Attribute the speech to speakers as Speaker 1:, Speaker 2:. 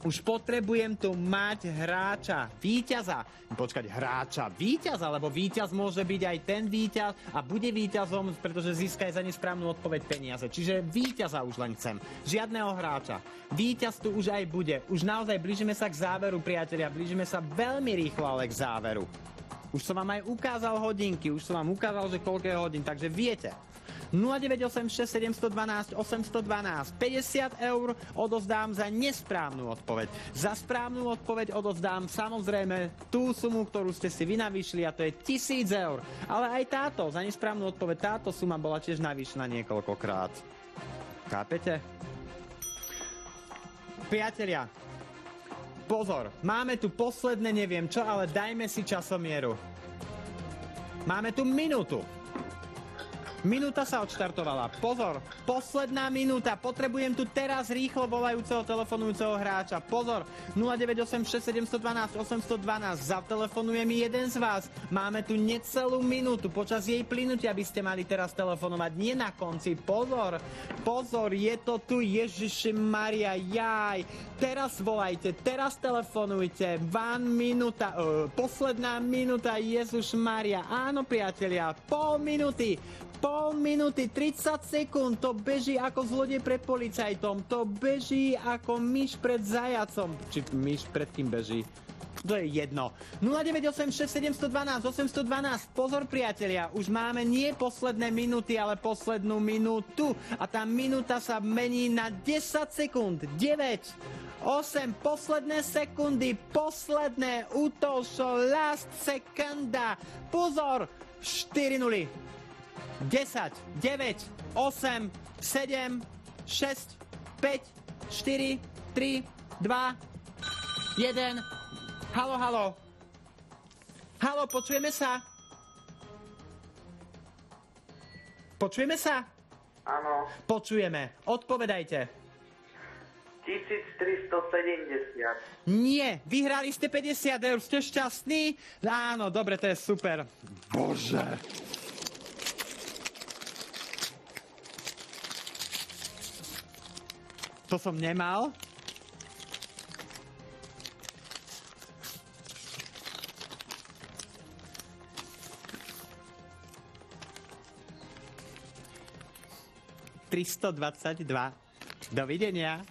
Speaker 1: Už potrebujem tu mať hráča, víťaza. Počkať, hráča, víťaza, lebo víťaz môže byť aj ten víťaz a bude víťazom, pretože získa aj za nesprávnu odpoveď peniaze. Čiže víťaza už len chcem. Žiadneho hráča. Víťaz tu už aj bude. Už naozaj blížime sa k záveru, priatelia. Blížime sa veľmi rýchlo, ale k záveru. Už som vám aj ukázal hodinky, už som vám ukázal, že koľko je hodín, takže viete. 0986 712 812 50 eur odozdám za nesprávnu odpoveď. Za správnu odpoveď odozdám samozrejme tú sumu, ktorú ste si vy navýšli, a to je 1000 eur. Ale aj táto, za nesprávnu odpoveď, táto suma bola tiež navýšená niekoľkokrát. Chápete? Priatelia, pozor, máme tu posledné neviem čo, ale dajme si časomieru. Máme tu minútu. Minúta sa odštartovala. Pozor, posledná minúta. Potrebujem tu teraz rýchlo volajúceho telefonujúceho hráča. Pozor, 0986 712 812. Zatelefonuje mi jeden z vás. Máme tu necelú minútu. Počas jej plynutia by ste mali teraz telefonovať. Nie na konci. Pozor, pozor, je to tu. Ježiši Maria, jaj. Teraz volajte, teraz telefonujte. Posledná minúta, Ježiš Maria. Áno, priatelia, pol minúty, 30 sekúnd, to beží ako zlodej pred policajtom, to beží ako myš pred zajacom. Či myš pred kým beží? To je jedno. 0986 712 812. Pozor, priatelia, už máme nie posledné minúty, ale poslednú minútu. A tá minúta sa mení na 10 sekúnd. 9, 8, posledné sekundy, posledné útočo, last sekunda. Pozor, 4-0. 10, 9, 8, 7, 6, 5, 4, 3, 2, 1. Haló, haló. Haló, počujeme sa? Počujeme sa?
Speaker 2: Áno.
Speaker 1: Počujeme. Odpovedajte.
Speaker 2: 1370.
Speaker 1: Nie, vyhrali ste 50 eur. Ste šťastní? Áno, dobre, to je super. Bože. To som nemal. $322. Dovidenia.